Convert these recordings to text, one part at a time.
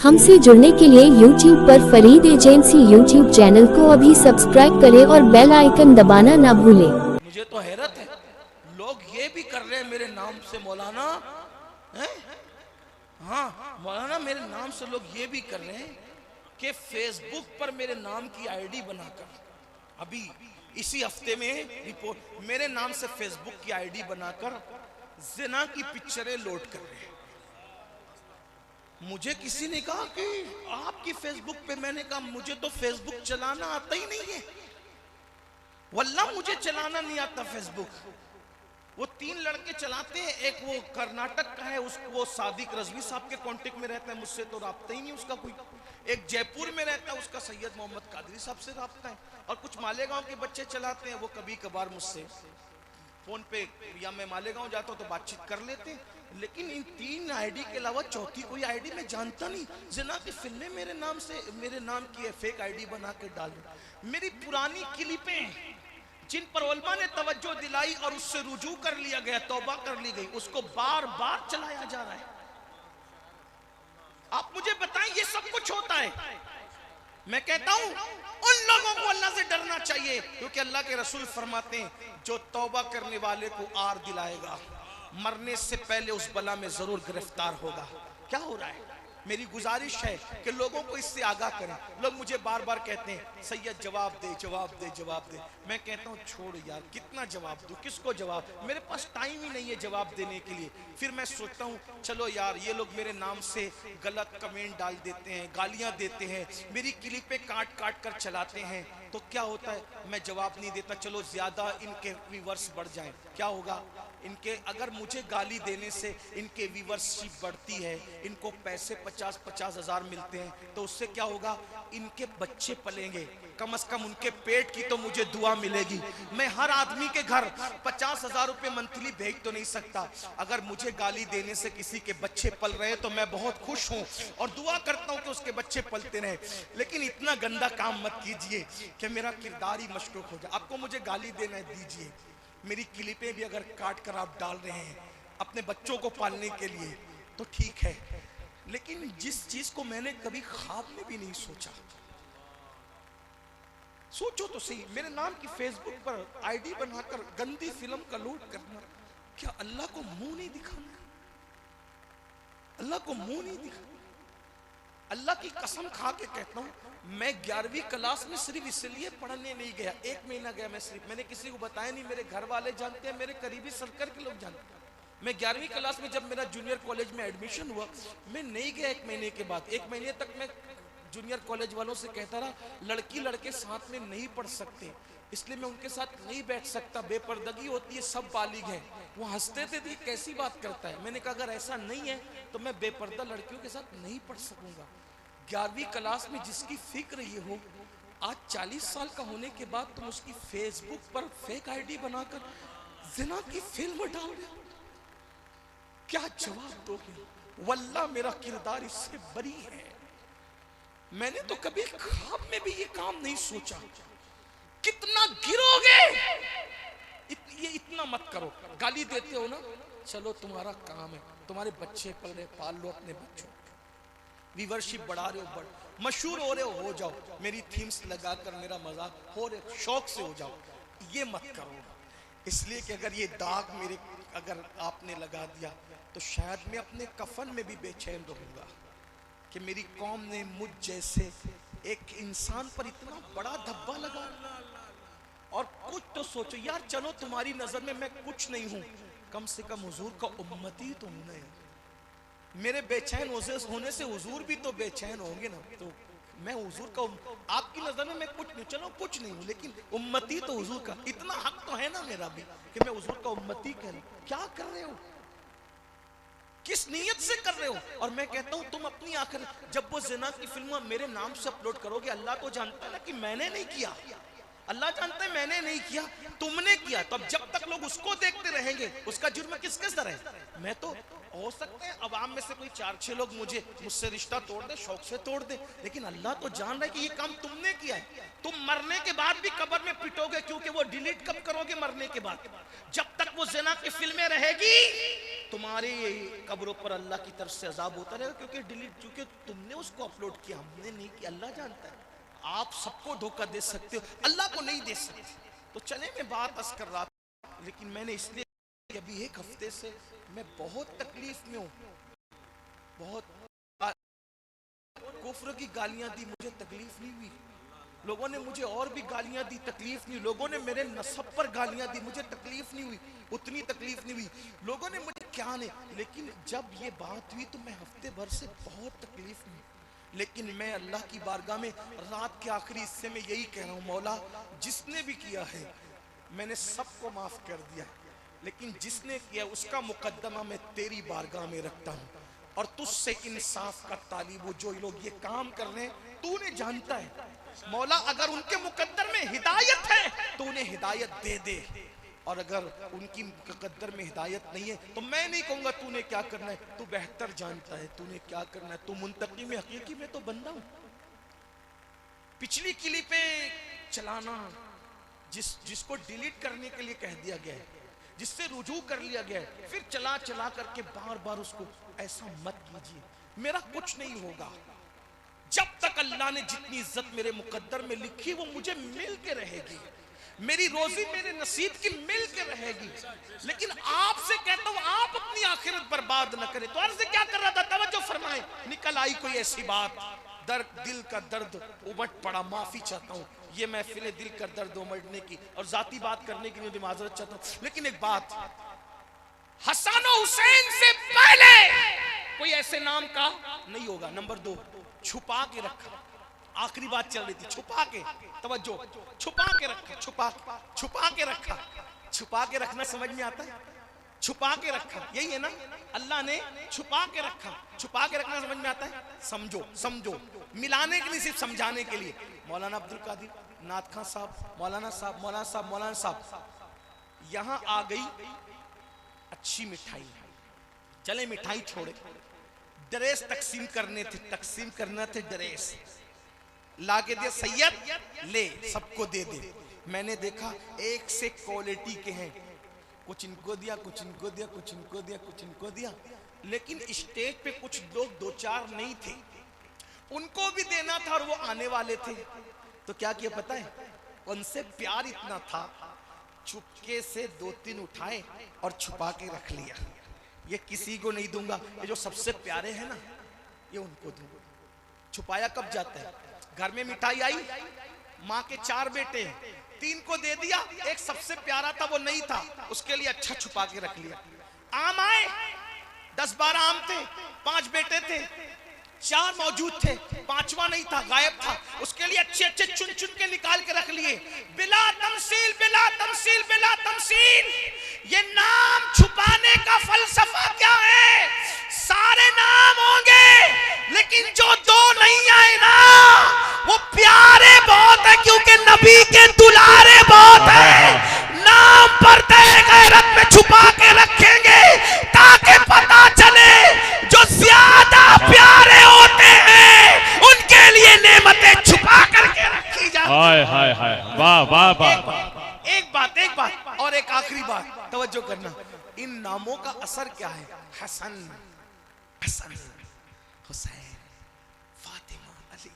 हमसे जुड़ने के लिए YouTube पर फरीद एजेंसी YouTube चैनल को अभी सब्सक्राइब करें और बेल आइकन दबाना ना भूलें। मुझे तो हैरत है, लोग ये भी कर रहे हैं मेरे नाम से मौलाना है? हाँ मौलाना, मेरे नाम से लोग ये भी कर रहे हैं कि फेसबुक पर मेरे नाम की आईडी बनाकर, अभी इसी हफ्ते में रिपोर्ट, मेरे नाम से फेसबुक की आईडी बनाकर जिना की पिक्चरें लोड कर रहे हैं। मुझे किसी ने कहा कि आपकी फेसबुक पे, मैंने कहा मुझे तो फेसबुक चलाना आता ही नहीं है, वल्लाह मुझे चलाना नहीं आता फेसबुक। वो 3 लड़के चलाते हैं, एक वो कर्नाटक का है, उसको सादिक रजवी साहब के कांटेक्ट में रहता है, मुझसे तो राब्ता ही नहीं उसका कोई। एक जयपुर में रहता है, उसका सैयद मोहम्मद कादरी साहब से राब्ता है। और कुछ मालेगांव के बच्चे चलाते हैं, वो कभी कभार मुझसे फोन पे, या मैं मालेगांव जाता हूँ तो बातचीत कर लेते हैं। लेकिन इन 3 आईडी के अलावा चौथी कोई आईडी मैं जानता नहीं। जिना की फिल्में मेरे नाम से, मेरे नाम की फेक आईडी बना के डाल, मेरी पुरानी क्लिपें जिन पर उलमा ने तवज्जो दिलाई और उससे रुजू कर लिया गया, तौबा कर ली गई, उसको बार बार चलाया जा रहा है। आप मुझे बताएं, ये सब कुछ होता है। मैं कहता हूं उन लोगों को अल्लाह से डरना चाहिए, क्योंकि अल्लाह के रसूल फरमाते हैं जो तौबा करने वाले को आर दिलाएगा, मरने से पहले उस बला में जरूर गिरफ्तार होगा। क्या हो रहा है? मेरी गुजारिश है कि लोगों को इससे आगाह करें। लोग मुझे बार बार कहते हैं सैयद जवाब दे, जवाब दे, जवाब दे। मैं कहता हूँ छोड़ यार, कितना जवाब दूं, किसको जवाब, मेरे पास टाइम ही नहीं है जवाब देने के लिए। फिर मैं सोचता हूँ चलो यार, ये लोग मेरे नाम से गलत कमेंट डाल देते हैं, गालियां देते हैं, मेरी क्लिपें काट काट कर चलाते हैं, तो क्या होता है, मैं जवाब नहीं देता। चलो ज्यादा इनके व्यूवर्स बढ़ जाएं, क्या होगा इनके, अगर मुझे गाली देने से इनके व्यूवरशिप बढ़ती है, इनको पैसे 50-50 हजार मिलते हैं, तो उससे क्या होगा, इनके बच्चे पलेंगे, कम से कम उनके पेट की तो मुझे दुआ मिलेगी। मैं हर आदमी के घर 50,000 रुपए मंथली भेज तो नहीं सकता। अगर मुझे गाली देने से किसी के बच्चे पल रहे हैं तो मैं बहुत खुश हूं और दुआ करता हूं कि उसके बच्चे पलते रहे। लेकिन इतना गंदा काम मत कीजिए कि मेरा किरदार ही मशकूक हो जाए। आपको मुझे गाली देना है दीजिए, मेरी क्लिपें भी अगर काट कर आप डाल रहे हैं अपने बच्चों को पालने के लिए तो ठीक है, लेकिन जिस चीज को मैंने कभी ख्वाब में भी नहीं सोचा, सोचो तो सही, मेरे नाम की फेसबुक पर आईडी बनाकर गंदी फिल्म का लोड करना, क्या अल्लाह को मुंह नहीं दिखाना? अल्लाह को मुंह नहीं दिखाना? अल्लाह की कसम खा के कहता हूं, मैं 11वीं क्लास में सिर्फ इसलिए पढ़ने नहीं गया, 1 महीना गया मैं सिर्फ, मैंने किसी को बताया नहीं, मेरे घर वाले जानते हैं, मेरे करीबी सर्कल के लोग जानते हैं। मैं 11वीं क्लास में जब मेरा जूनियर कॉलेज में एडमिशन हुआ, मैं नहीं गया 1 महीने के बाद। 1 महीने तक मैं जूनियर कॉलेज वालों से कहता रहा, लड़की लड़के साथ में नहीं पढ़ सकते, इसलिए मैं उनके साथ नहीं बैठ सकता, बेपर्दगी होती है, सब बालिग हैं। वो हंसते थे, तो कैसी बात करता है। मैंने कहा अगर ऐसा नहीं है तो मैं बेपर्दा लड़कियों के साथ नहीं पढ़ सकूंगा। 11वीं क्लास में जिसकी फिक्र ये हो, आज 40 साल का होने के बाद तुम उसकी फेसबुक पर फेक आईडी बनाकर जिना की फिल्म डाल रहे हो, क्या जवाब दोगे? वल्लाह मेरा किरदार इससे बरी है। मैंने तो कभी ख्वाब में भी ये काम नहीं सोचा। कितना गिरोगे, ये इतना मत करो। गाली देते हो ना, चलो तुम्हारा काम है, तुम्हारे बच्चे पल रहे, पाल लो अपने बच्चों, व्यूवरशिप बढ़ा रहे हो, मशहूर हो रहे हो जाओ, मेरी थीम्स लगाकर मेरा मजाक हो रहे, शौक से हो जाओ। ये मत करो, इसलिए कि अगर ये दाग मेरे, अगर आपने लगा दिया तो शायद मैं अपने कफन में भी बेचैन रहूंगा कि मेरी कौम ने मुझ जैसे एक इंसान पर इतना बड़ा धब्बा लगा। और कुछ तो सोचो यार, चलो तुम्हारी नजर में मैं कुछ नहीं हूं, कम से कम हुजूर का उम्मती तो हूं ना। मेरे बेचैन होने से हुजूर भी तो बेचैन होंगे ना, तो मैं हुजूर का, आपकी नजर में मैं कुछ नहीं, चलो कुछ नहीं हूं, लेकिन उम्मती तो हुजूर का, इतना हक तो है ना मेरा भी कि मैं हुजूर का उम्मती कह रहा हूं। क्या कर रहे हो, किस नीयत से कर रहे हो? और मैं कहता हूं तुम अपनी आखिर, जब वो जिना की फिल्म मेरे नाम से अपलोड करोगे, अल्लाह तो जानता है ना कि मैंने नहीं किया, अल्लाह जानता है मैंने नहीं किया, तुमने किया। तो अब जब तक लोग उसको देखते रहेंगे, उसका जुर्म किसके सर है? मैं तो, हो सकता है अवाम में से कोई 4-6 लोग मुझसे रिश्ता तोड़ दे, शौक से तोड़ दे, लेकिन अल्लाह तो जान रहा है कि ये काम तुमने किया है। तुम मरने के बाद भी कब्र में पिटोगे, क्योंकि वो डिलीट कब करोगे? मरने के बाद। जब तक वो जिना की फिल्में रहेगी तुम्हारे कब्रों पर अल्लाह की तरफ से अजाब होता रहेगा, क्योंकि तुमने उसको अपलोड किया, हमने नहीं किया। अल्लाह जानता है। आप सबको धोखा दे सकते हो, अल्लाह को नहीं दे सकते। तो चले, मैं बात अर्ज कर रहा था, लेकिन मैंने इसलिए अभी एक हफ्ते से मैं बहुत तकलीफ में हूँ। बहुत कुफ्र की गालियां दी, मुझे तकलीफ नहीं हुई। लोगों ने मुझे और भी गालियां दी, तकलीफ नहीं। लोगों ने मेरे नसब पर गालियां दी, मुझे तकलीफ नहीं हुई, उतनी तकलीफ नहीं हुई। लोगों ने मुझे क्या नहीं, लेकिन जब ये बात हुई तो मैं हफ्ते भर से बहुत तकलीफ में। लेकिन मैं अल्लाह की बारगाह में रात के आखिरी हिस्से में यही कह रहा हूँ, मौला जिसने भी किया है मैंने सबको माफ कर दिया, लेकिन जिसने किया उसका मुकद्दमा मैं तेरी बारगाह में रखता हूँ और तुझसे इंसाफ का तालिब हूँ। जो लोग ये काम कर रहे हैं तूने जानता है मौला, अगर उनके मुकद्दर में हिदायत है तो उन्हें हिदायत दे दे, और अगर उनकी मुकद्दर में हिदायत नहीं है तो मैं नहीं कहूंगा तूने क्या करना है, तू बेहतर जानता है तूने क्या करना है। तू मुंतकी में हकीकी में तो बंदा हूं। पिछली क्लिपें चलाना, जिसको डिलीट करने के लिए कह दिया गया है, जिससे रुजू कर लिया गया है, फिर चला चला करके बार बार उसको, ऐसा मत कीजिए। मेरा कुछ नहीं होगा जब तक अल्लाह ने जितनी इज्जत मेरे मुकद्दर में लिखी वो मुझे मिल के रहेगी, मेरी रोजी मेरे नसीब की मिल के रहेगी। लेकिन आपसे कहता हूं आप अपनी आखिरत बर्बाद न करें। तो अर्ज क्या कर रहा था, तवज्जो फरमाएं। निकल आई कोई ऐसी बात, दिल का दर्द उमट पड़ा, माफी चाहता हूं। ये महफिल दिल का दर्द उमटने की और जाती बात करने की मुझे माजरत चाहता हूं। लेकिन एक बात, हसन और हुसैन से पहले कोई ऐसे नाम का नहीं होगा। नंबर 2, छुपा के रखा। आखिरी बात चल रही थी, छुपा के, तवज्जो, छुपा के रखा, छुपा के रखा। छुपा के रखना समझ में आता है? छुपा के रखा, यही है ना? अल्लाह ने छुपा के रखा। छुपा के रखना समझ में आता है? समझो, मिलाने के लिए, सिर्फ समझाने के लिए। मौलाना अब्दुल कादिर, नाथ खान साहब, मौलाना साहब, यहां आ गई अच्छी मिठाई। चले मिठाई छोड़े, ड्रेस तकसीम करना थे ड्रेस ला के दिया, सैयद ले सबको दे दे। मैंने देखा एक से क्वालिटी के हैं, कुछ इनको दिया, कुछ इनको दिया, कुछ इनको दिया, कुछ इनको दिया। लेकिन स्टेज पे कुछ लोग 2-4 नहीं थे, उनको भी देना था और वो आने वाले थे। तो क्या किया पता है? उनसे प्यार इतना था, चुपके से 2-3 उठाए और छुपा के रख लिया। ये किसी को नहीं दूंगा, ये जो सबसे प्यारे हैं ना, ये उनको दूंगा। छुपाया कब जाता है? घर में मिठाई आई, माँ के 4 बेटे हैं, 3 को दे दिया, एक सबसे प्यारा था वो नहीं था, उसके लिए अच्छा छुपा के रख लिया। आम आए, 10-12 आम थे, 5 बेटे थे, 4 मौजूद थे, 5वां नहीं था, गायब था। उसके लिए अच्छे चुन के निकाल के रख लिए। बिला तमसील, ये नाम छुपाने का फलसफा क्या है? सारे नाम होंगे लेकिन जो 2 नहीं आए ना, वो प्यारे बहुत है, क्योंकि नबी के दुलारे बहुत है। नाम पर्दे गैरत में छुपा के रखेंगे ताकि पता चले जो ज्यादा प्यारे होते हैं उनके लिए नेमतें छुपा करके रखी जाती हैं। हाय वाह। एक बात और एक आखिरी बात, तवज्जो करना। इन नामों का असर क्या है? हसन, हुसैन, फातिमा, अली,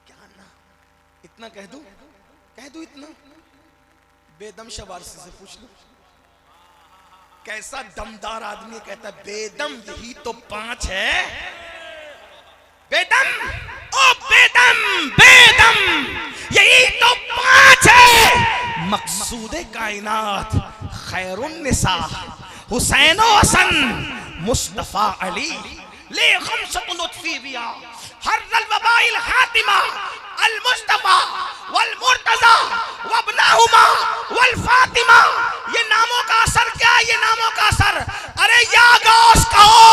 क्या नाम? इतना कह दूं इतना? बेदम शवारसी से पूछ लो, कैसा दमदार आदमी कहता है बेदम, यही तो 5 है। बेदम, ओ बेदम, यही तो 5 है। मकसूदे कायनात खैरुन्निसा, हुसैन व हसन, मुस्तफा अली, ले खमसतु लुत्फी बिया, हर्रल वबाइल हातिमा, अल मुस्तफा वल मुर्तजा वब्नाहुमा वल फातिमा। ये नामों का असर क्या है? ये नामों का असर, अरे या गौस कहो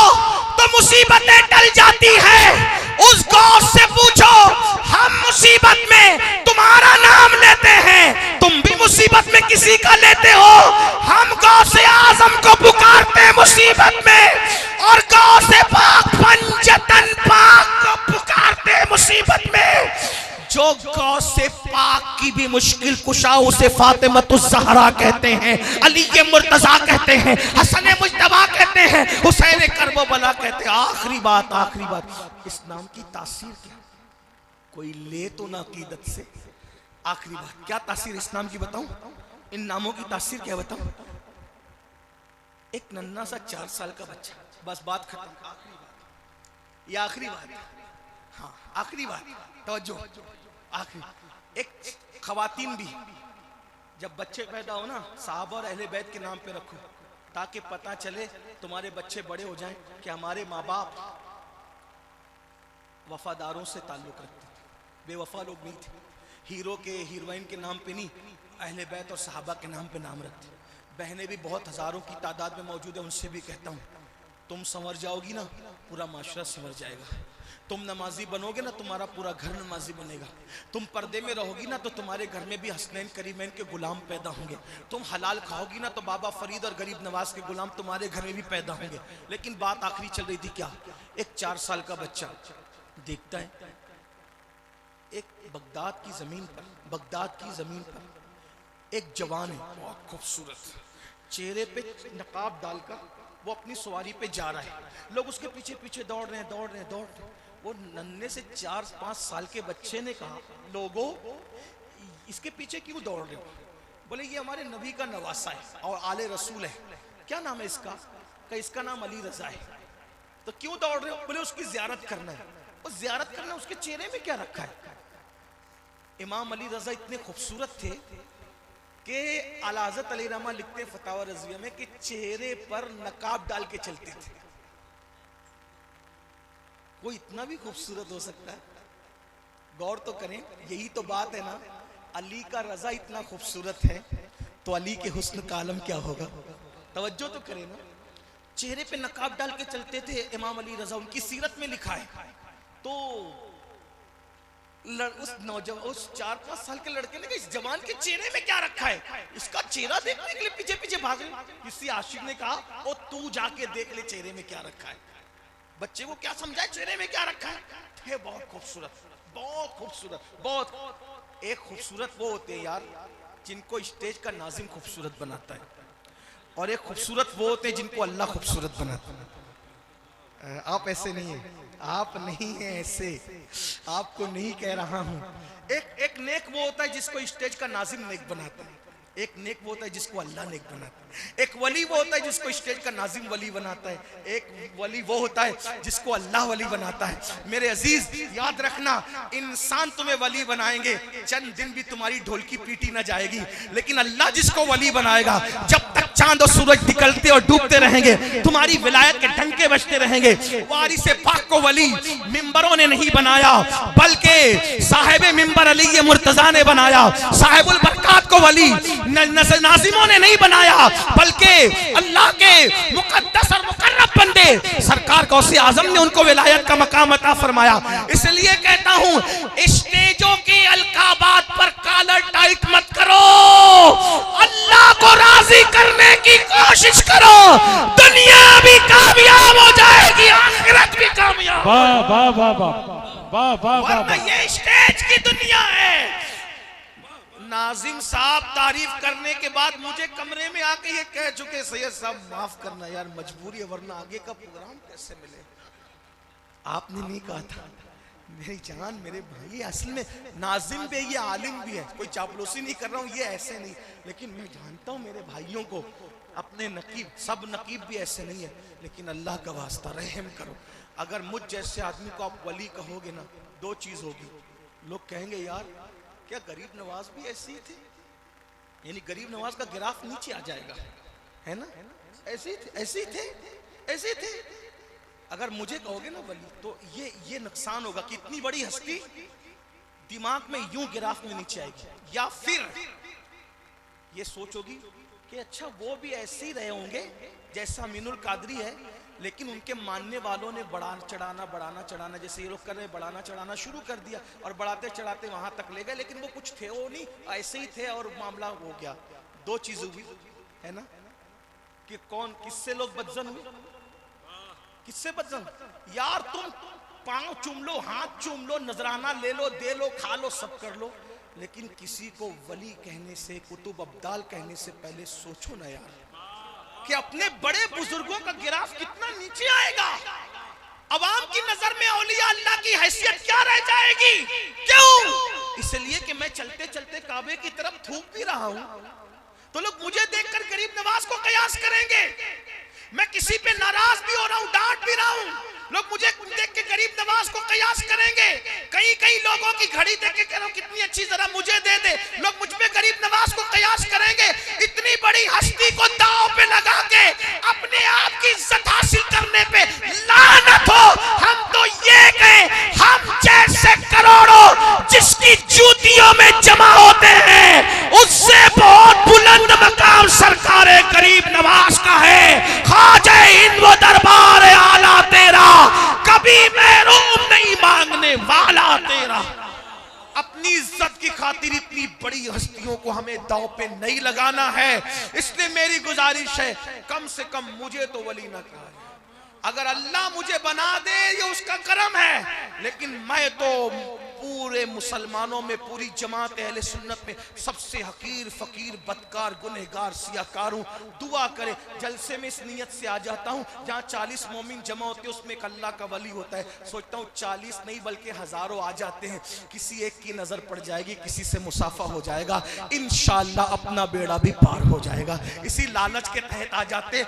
तो मुसीबतें टल जाती है। उस गौस से पूछो, हम मुसीबत में तुम्हारा नाम लेते हैं, तुम भी मुसीबत में किसी का लेते हो। हम गौसे आजम को पुकारते हैं मुसीबत में, और गौसे पाक पंजतन पाक को पुकारते हैं मुसीबत में। जो गौसे पाक की की भी मुश्किल कुशा उसे फातिमतुज़ ज़हरा कहते हैं, अली के मुर्तज़ा कहते हैं, हसन मुज्तबा कहते हैं, हुसैन करबला कहते हैं। आखिरी बात, इस नाम की तासीर क्या? कोई ले तो ना अकीदत से। आखिरी बात, क्या तासीर इस नाम की बताऊं? इन नामों की तासीर क्या बताऊं? एक नन्ना सा 4 साल का बच्चा, बस बात खत्म। ये आखिरी बात, हाँ आखिरी बात, तवज्जो। आखिरी, एक खवातीन भी जब बच्चे पैदा हो ना, साहबा और अहले बैत के नाम पे रखो, ताकि पता चले तुम्हारे बच्चे बड़े हो जाएं कि हमारे माँ बाप वफादारों से ताल्लुक़ रखते थे, बेवफा लोग नहीं थे। हीरो के हीरोइन के नाम पे नहीं, अहले बैत और सहाबा के नाम पे नाम रखते। बहनें भी बहुत हज़ारों की तादाद में मौजूद है, उनसे भी कहता हूँ, तुम संवर जाओगी ना, पूरा माशरा संवर जाएगा। तुम नमाजी बनोगे ना, तुम्हारा पूरा घर नमाजी बनेगा। तुम पर्दे में रहोगी ना, तो तुम्हारे घर में भी हसनैन करीमैन के गुलाम पैदा होंगे। तुम हलाल खाओगी ना, तो बाबा फरीद और गरीब नवाज के गुलाम तुम्हारे घर में भी पैदा होंगे। लेकिन बात आखिरी चल रही थी क्या? एक 4 साल का बच्चा देखता है एक बगदाद की ज़मीन पर एक जवान है, बहुत खूबसूरत, चेहरे पे नकाब डालकर वो अपनी सवारी पे जा रहा है। लोग उसके पीछे पीछे दौड़ रहे हैं। वो नन्हे से 4-5 साल के बच्चे ने कहा, लोगों इसके पीछे क्यों दौड़ रहे हो? बोले ये हमारे नबी का नवासा है और आले रसूल है। क्या नाम है इसका? इसका नाम अली रजा है। तो क्यों दौड़ रहे हो? बोले उसकी ज़ियारत करना है। और ज़ियारत करना, उसके चेहरे में क्या रखा है? इमाम अली रजा इतने खूबसूरत थे कि आला हज़रत अली रहमा लिखते फतावा रज़विया में कि चेहरे पर नकाब डाल के चलते थे। कोई इतना भी खूबसूरत हो सकता है? गौर तो करें, यही तो बात है ना। अली का रजा इतना खूबसूरत है तो अली के हुस्न का आलम क्या होगा? तवज्जो तो करें ना। चेहरे पे नकाब डाल के चलते थे इमाम अली रजा, उनकी सीरत में लिखा है। तो उस नौजवान, उस 4-5 साल के लड़के ने कहा, इस जवान के चेहरे में क्या रखा है? इसका चेहरा देखने के लिए पीछे पीछे भागे। किसी आशिक ने कहा, ओ तू जाके देख ले चेहरे में क्या रखा है। बच्चे को क्या समझाए चेहरे में क्या रखा है? थे बहुत खूबसूरत, बहुत। एक खूबसूरत वो होते हैं यार जिनको स्टेज का नाजिम खूबसूरत बनाता है, और एक खूबसूरत वो होते हैं जिनको अल्लाह खूबसूरत बनाता है। आप ऐसे नहीं है, आप नहीं है ऐसे, आपको नहीं कह रहा हूं। एक नेक वो होता है जिसको स्टेज का नाजिम नेक बनाता है, एक नेक वो होता है जिसको अल्लाह नेक बनाता है, एक वली वो होता है जिसको स्टेज का नाजिम वली बनाता है, एक वली वो होता है जिसको अल्लाह वली बनाता है। मेरे अजीज याद रखना, इंसान तुम्हें वली बनाएंगे, चंद दिन भी तुम्हारी ढोलकी पीटी ना जाएगी, लेकिन अल्लाह जिसको वली बनाएगा, जब तक चांद और सूरज निकलते और डूबते रहेंगे, तुम्हारी विलायत के डंके बजते रहेंगे। वारिस पाक को वली मिंबरों ने नहीं बनाया, बल्कि साहिब मिंबर अली मुर्तजा ने बनाया। साहिबुल बरकात को वली नाजिमों ने नहीं बनाया, बल्कि अल्लाह के मुकद्दस और मुकर्रब बंदे सरकार गौसे आजम ने उनको विलायत का मकाम अता फरमाया। इसलिए कहता हूं, स्टेजों के अलकाबात पर कॉलर टाइट मत करो, अल्लाह को राजी करने की कोशिश करो, दुनिया भी कामयाब हो जाएगी, आखिरत भी कामयाब। वाह वाह वाह वाह वाह वाह। ये स्टेज की दुनिया है। नाजिम साहब तारीफ करने के बाद मुझे कमरे में आके ये कह चुके, सैयद साहब माफ करना यार, मजबूरी है, वरना आगे का प्रोग्राम कैसे मिले। आपने नहीं कहा था। मेरी जान, मेरे भाई, असल में नाजिम भी है, ये आलिम भी है, कोई चापलूसी नहीं कर रहा हूँ, ये ऐसे नहीं, लेकिन मैं जानता हूँ मेरे भाइयों को, अपने नकीब, सब नकीब भी ऐसे नहीं है, लेकिन अल्लाह का वास्ता रहम करो। अगर मुझ जैसे आदमी को आप वली कहोगे ना, दो चीज होगी, लोग कहेंगे यार क्या गरीब नवाज भी ऐसे ही थे, यानी गरीब नवाज का गिराफ नीचे आ जाएगा, है ना, ऐसे ही थे। अगर मुझे कहोगे ना वली, तो ये नुकसान होगा कि इतनी बड़ी हस्ती दिमाग में यूं गिराफ में नीचे आएगी, या फिर ये सोचोगी कि अच्छा वो भी ऐसे ही रहे होंगे जैसा अमीनुल कादरी है, लेकिन उनके मानने वालों ने बढ़ाना चढ़ाना, जैसे ये लोग कर रहे हैं, बढ़ाना चढ़ाना शुरू कर दिया, और बढ़ाते चढ़ाते वहां तक ले गए, लेकिन वो कुछ थे वो नहीं, ऐसे ही थे और मामला हो गया। दो चीज हुई है ना, कि किससे लोग बदजन हुए, किससे बदजन? यार तुम पांव चूम लो, हाथ चूम लो, नजराना ले लो, दे लो, खा लो, सब कर लो, लेकिन किसी को वली कहने से, कुतुब अब्दाल कहने से पहले सोचो ना यार कि अपने बड़े बुजुर्गों का गिराफ कितना नीचे आएगा। अवाम की नजर में औलिया अल्लाह की हैसियत क्या रह जाएगी? क्यों? इसलिए कि मैं चलते चलते काबे की तरफ थूक भी रहा हूं तो लोग मुझे देखकर गरीब नवाज को कयास करेंगे। मैं किसी पे नाराज भी हो रहा हूं, डांट भी रहा हूं, लोग मुझे देख के गरीब नवाज को कयास करेंगे। कई लोगों की घड़ी देख के कह रहा हूं कितनी अच्छी, जरा मुझे दे दे, लोग मुझ पे गरीब नवाज को कयास करेंगे। इतनी बड़ी हस्ती को दांव पे लगा के अपने आप की इज्जत हासिल करने पे लानत हो। हम तो ये गए, हम जैसे करोड़ों जिसकी जूतियों में जमा होते हैं उससे बहुत बुलंद मकाम सरकारे गरीब नवाज का है। ख्वाजा हिंद वो दरबार आला तेरा, कभी महरूम नहीं मांगने वाला तेरा। अपनी इज्जत की खातिर इतनी बड़ी हस्तियों को हमें दांव पे नहीं लगाना है। इसलिए मेरी गुजारिश है कम से कम मुझे तो वली ना कहा। अगर अल्लाह मुझे बना दे ये उसका करम है, लेकिन मैं तो पूरे मुसलमानों में, पूरी जमात अहले सुन्नत में सबसे हकीर, फकीर, बदकार, गुनहगार, सियाकार हूं। दुआ करे जलसे में इस नियत से आ जाता हूं जहां 40 मोमिन जमा होते हैं उसमें एक अल्लाह का वली होता है। सोचता हूं 40 नहीं बल्कि हजारों आ जाते हैं, किसी एक की नजर पड़ जाएगी, किसी से मुसाफा हो जाएगा, इंशाअल्लाह अपना बेड़ा भी पार हो जाएगा। इसी लालच के तहत आ जाते